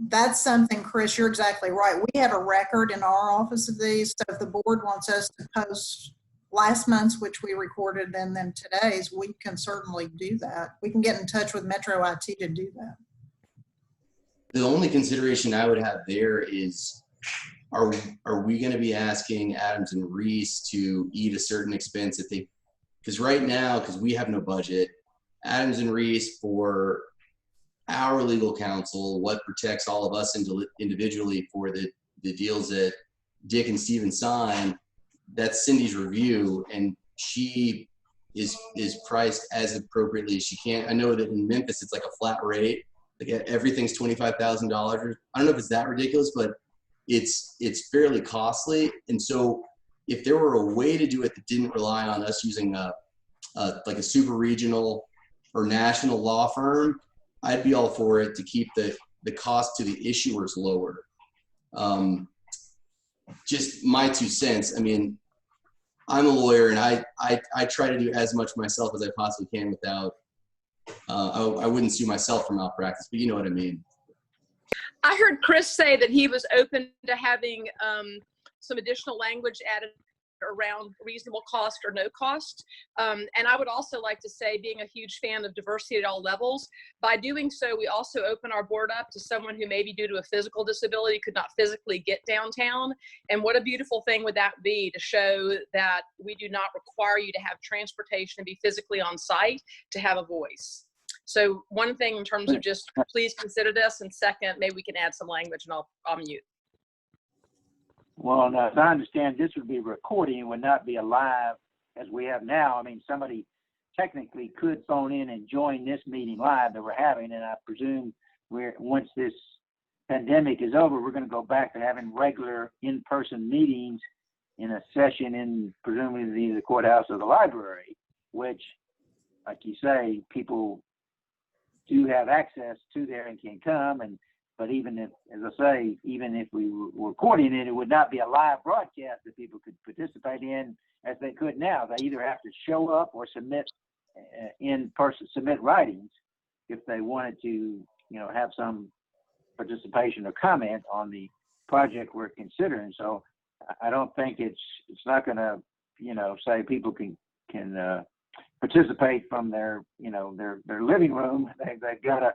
that's something, Chris, you're exactly right. We have a record in our office of these, so if the board wants us to post last month's, which we recorded, and then today's, we can certainly do that. We can get in touch with Metro IT to do that. The only consideration I would have there is, are we going to be asking Adams and Reese to eat a certain expense that they, because right now, because we have no budget, Adams and Reese for our legal counsel, what protects all of us individually for the deals that Dick and Steven sign, that's Cindy's review, and she is priced as appropriately as she can. I know that in Memphis it's like a flat rate, like everything's $25,000. I don't know if it's that ridiculous, but it's fairly costly. And so if there were a way to do it that didn't rely on us using like a super regional or national law firm, I'd be all for it to keep the cost to the issuers lower. Just my 2 cents. I mean, I'm a lawyer, and I try to do as much myself as I possibly can without, I wouldn't sue myself for malpractice, but you know what I mean. I heard Chris say that he was open to having some additional language added around reasonable cost or no cost. And I would also like to say, being a huge fan of diversity at all levels, by doing so, we also open our board up to someone who maybe due to a physical disability could not physically get downtown. And what a beautiful thing would that be to show that we do not require you to have transportation and be physically on site to have a voice. So one thing in terms of just please consider this, and second, maybe we can add some language, and I'll mute. Well, now, as I understand, this would be recording. It would not be a live as we have now. I mean, somebody technically could phone in and join this meeting live that we're having, and I presume once this pandemic is over, we're going to go back to having regular in-person meetings in a session in presumably the courthouse or the library, which, like you say, people do have access to there and can come. But even if, as I say, even if we were recording it, it would not be a live broadcast that people could participate in as they could now. They either have to show up or submit submit writings if they wanted to, have some participation or comment on the project we're considering. So I don't think it's not going to, say people can participate from their living room. They've got to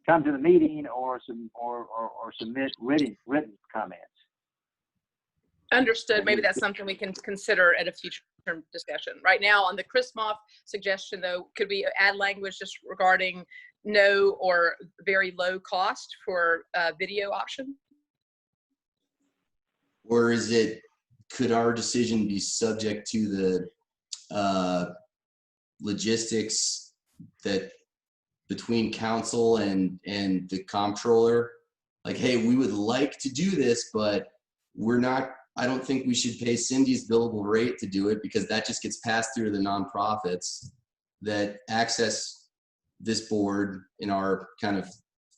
come to the meeting or submit written comments. Understood. Maybe that's something we can consider at a future discussion. Right now, on the Chris Moff suggestion, though, could we add language just regarding no or very low cost for video option? Or could our decision be subject to the logistics that between council and the comptroller, like, hey, we would like to do this, but I don't think we should pay Cindy's billable rate to do it, because that just gets passed through to the nonprofits that access this board in our kind of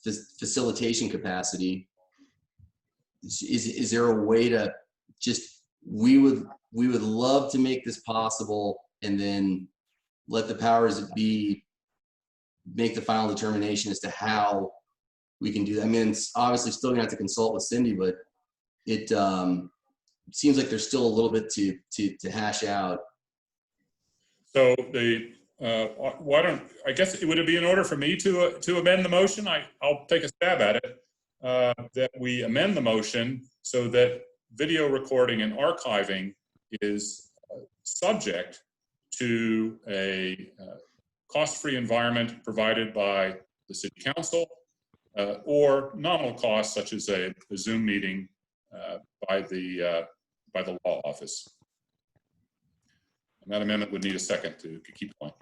facilitation capacity. Is there a way to just, we would love to make this possible, and then let the powers that be make the final determination as to how we can do that. I mean, it's obviously still gonna have to consult with Cindy, but it seems like there's still a little bit to hash out. So why don't, I guess, would it be in order for me to amend the motion? I'll take a stab at it. That we amend the motion so that video recording and archiving is subject to a cost-free environment provided by the city council, or nominal costs such as a Zoom meeting by the law office. And that amendment would need a second to keep going.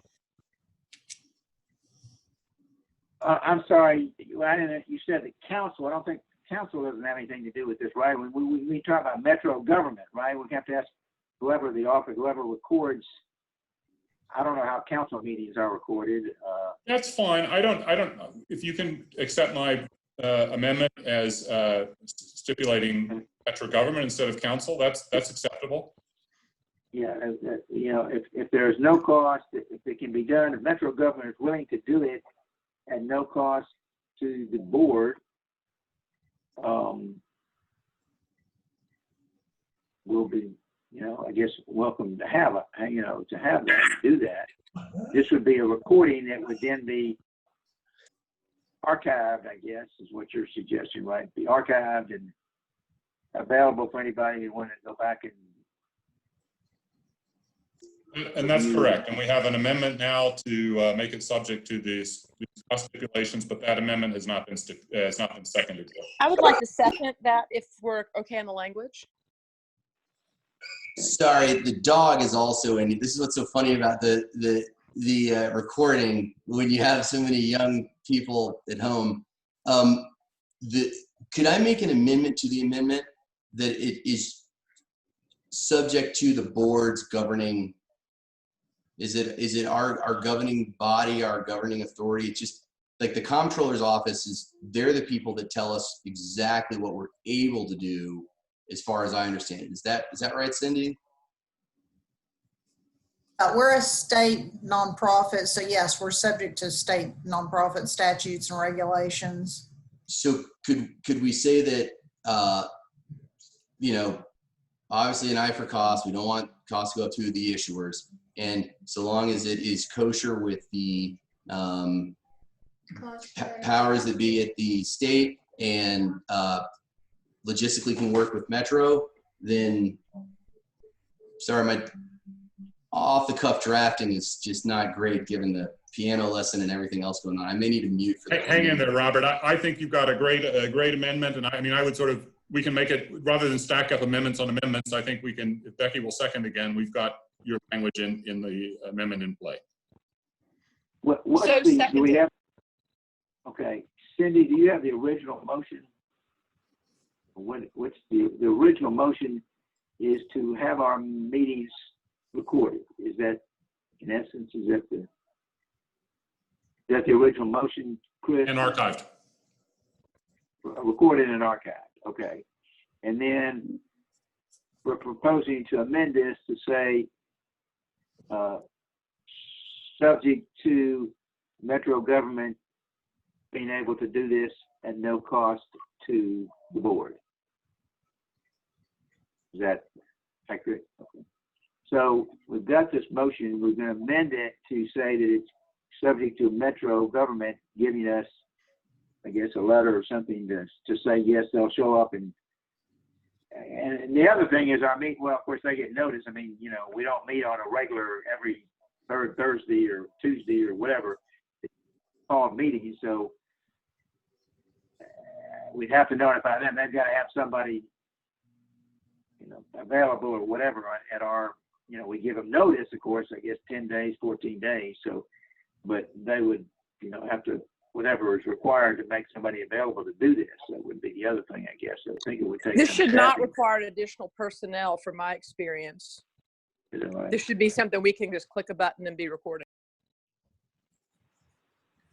I'm sorry, I didn't, you said the council. I don't think council doesn't have anything to do with this, right? We talk about metro government, right? We have to ask whoever the office, whoever records. I don't know how council meetings are recorded. That's fine. I don't know if you can accept my amendment as stipulating metro government instead of council. That's acceptable. Yeah, you know, if there's no cost, if it can be done, if metro government is willing to do it at no cost to the board, will be, you know, I guess welcome to have it, you know, to have that, do that. This would be a recording that would then be archived, I guess, is what you're suggesting, right? Be archived and available for anybody who wanted to go back and that's correct. And we have an amendment now to make it subject to these cost stipulations, but that amendment has not been seconded yet. I would like to second that if we're okay on the language. Sorry, the dog is also in. This is what's so funny about the recording when you have so many young people at home. Could I make an amendment to the amendment that it is subject to the board's governing? Is it our governing body, our governing authority? It's just like the comptroller's office they're the people that tell us exactly what we're able to do, as far as I understand it. Is that right, Cindy? We're a state nonprofit, so yes, we're subject to state nonprofit statutes and regulations. So could we say that, you know, obviously an eye for cost, we don't want costs to go up to the issuers, and so long as it is kosher with the powers that be at the state and logistically can work with Metro, then, sorry, my off-the-cuff drafting is just not great given the piano lesson and everything else going on. I may need to mute for that. Hang in there, Robert. I think you've got a great amendment, and I mean, I would sort of, we can make it, rather than stack up amendments on amendments, I think we can, if Becky will second again, we've got your language in the amendment in play. Do we have, okay, Cindy, do you have the original motion? What's the original motion is to have our meetings recorded. Is that, in essence, is that the original motion, Chris? And archived. Recorded and archived, okay. And then we're proposing to amend this to say, subject to Metro government being able to do this at no cost to the board. Is that accurate? Okay. So we've got this motion. We're going to amend it to say that it's subject to Metro government giving us, I guess, a letter or something to say, yes, they'll show up. And the other thing is our meet, well, of course, they get notice. I mean, you know, we don't meet on a regular every third Thursday or Tuesday or whatever. It's called meetings. So we'd have to notify them. They've got to have somebody, you know, available or whatever at our, you know, we give them notice, of course, I guess 10 days, 14 days. So, but they would, you know, have to, whatever is required to make somebody available to do this. That would be the other thing, I guess. I think it would take. This should not require additional personnel, from my experience. Is that right? This should be something we can just click a button and be recording.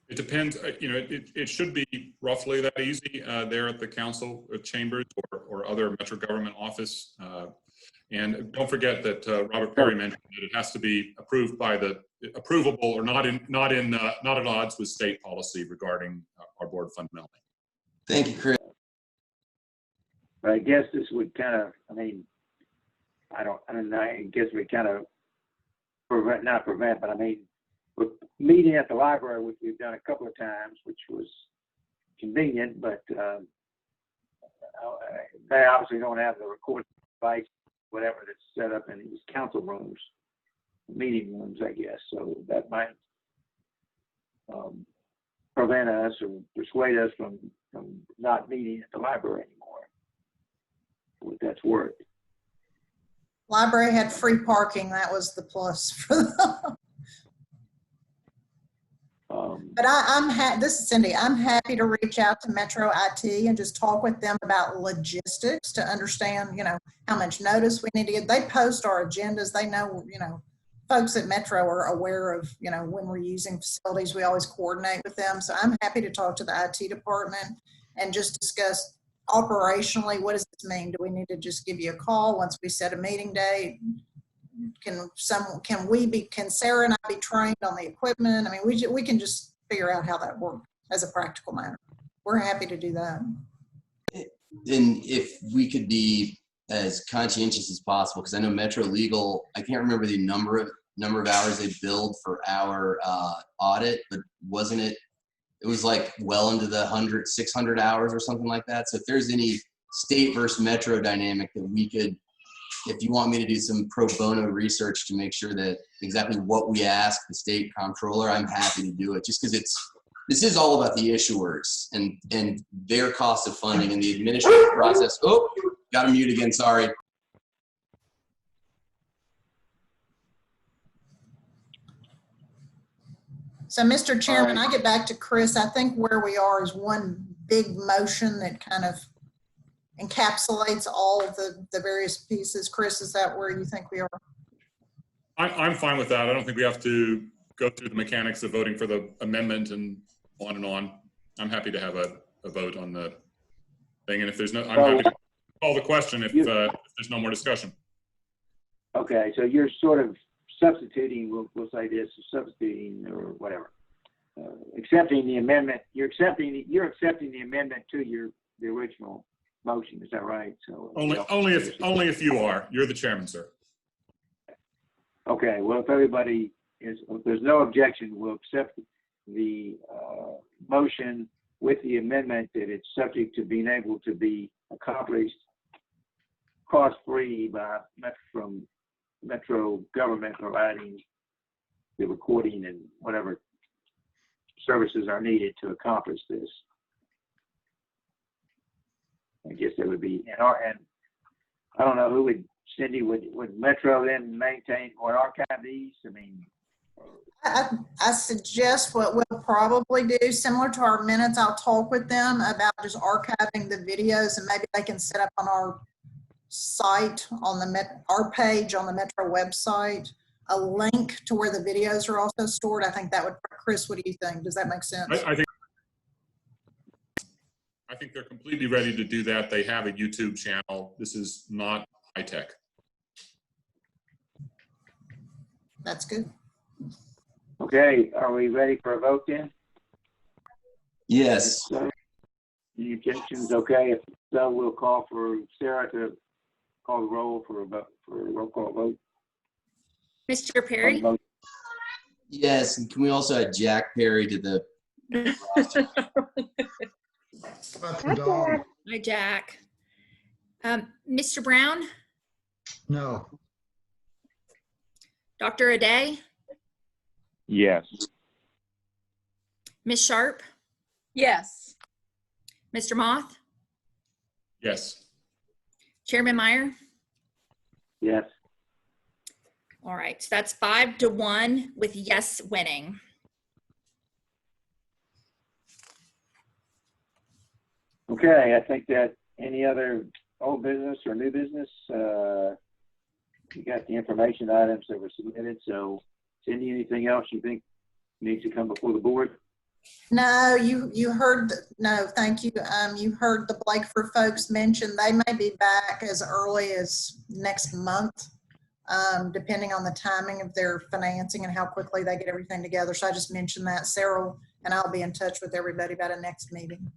It depends, it should be roughly that easy there at the council chambers or other Metro government office. And don't forget that Robert Perry mentioned that it has to be approved by approvable or not at odds with state policy regarding our board fundamentally. Thank you, Chris. But I guess this would kind of, I don't know, I guess we kind of not prevent, but with meeting at the library, which we've done a couple of times, which was convenient, but they obviously don't have the recording device, whatever that's set up in these council rooms, meeting rooms, I guess. So that might prevent us or persuade us from not meeting at the library anymore, for what that's worth. Library had free parking. That was the plus for them. But this is Cindy. I'm happy to reach out to Metro IT and just talk with them about logistics to understand, how much notice we need to get. They post our agendas. They know, folks at Metro are aware of, when we're using facilities, we always coordinate with them. So I'm happy to talk to the IT department and just discuss operationally, what does this mean? Do we need to just give you a call once we set a meeting date? Can Sarah and I be trained on the equipment? We can just figure out how that works as a practical matter. We're happy to do that. And if we could be as conscientious as possible, because I know Metro Legal, I can't remember the number of hours they billed for our audit, but wasn't it? It was like well into the 600 hours or something like that. So if there's any state versus Metro dynamic that we could, if you want me to do some pro bono research to make sure that exactly what we ask the state comptroller, I'm happy to do it, just because this is all about the issuers and their cost of funding and the administrative process. Oh, got to mute again, sorry. So, Mr. Chairman, I get back to Chris. I think where we are is one big motion that kind of encapsulates all of the various pieces. Chris, is that where you think we are? I'm fine with that. I don't think we have to go through the mechanics of voting for the amendment and on and on. I'm happy to have a vote on the thing. And if there's I'm happy to call the question if there's no more discussion. Okay, so you're sort of substituting, we'll say this, substituting or whatever, accepting the amendment. You're accepting the amendment to the original motion. Is that right? So only if you are. You're the chairman, sir. Okay. Well, if there's no objection, we'll accept the motion with the amendment that it's subject to being able to be accomplished cost-free from Metro government providing the recording and whatever services are needed to accomplish this. I guess there would be, and I don't know Cindy, would Metro then maintain or archive these? I suggest what we'll probably do, similar to our minutes, I'll talk with them about just archiving the videos, and maybe they can set up on our site, on our page on the Metro website, a link to where the videos are also stored. I think that would, Chris, what do you think? Does that make sense? I think they're completely ready to do that. They have a YouTube channel. This is not high tech. That's good. Okay, are we ready for a vote then? Yes. Any objections? Okay, if so, we'll call for Sarah to call the roll for a roll call vote. Mr. Perry? Yes, and can we also add Jack Perry to the Hi, Jack. Mr. Brown? No. Dr. Aday? Yes. Ms. Sharp? Yes. Mr. Moth? Yes. Chairman Meyer? Yes. All right, so that's 5-1 with yes winning. Okay, I think that any other old business or new business, you got the information items that were submitted. So, Cindy, anything else you think needs to come before the board? No, you heard, no, thank you. You heard the Blakeford folks mention they may be back as early as next month, depending on the timing of their financing and how quickly they get everything together. So I just mentioned that. Sarah and I'll be in touch with everybody about a next meeting.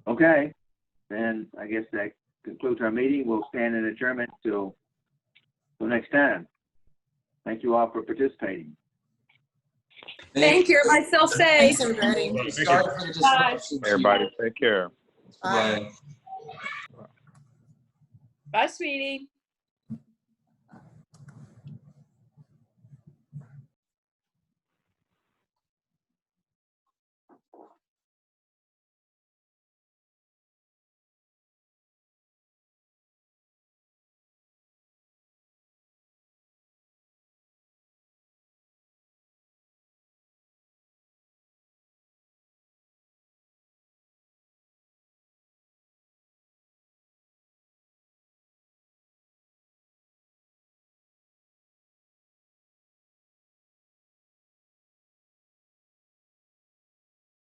Okay, then I guess that concludes our meeting. We'll stand in adjournment till next time. Thank you all for participating. Thank you. Everybody feel safe. Thanks, everybody. Sorry for the disruption. Everybody take care. Bye. Bye, sweetie.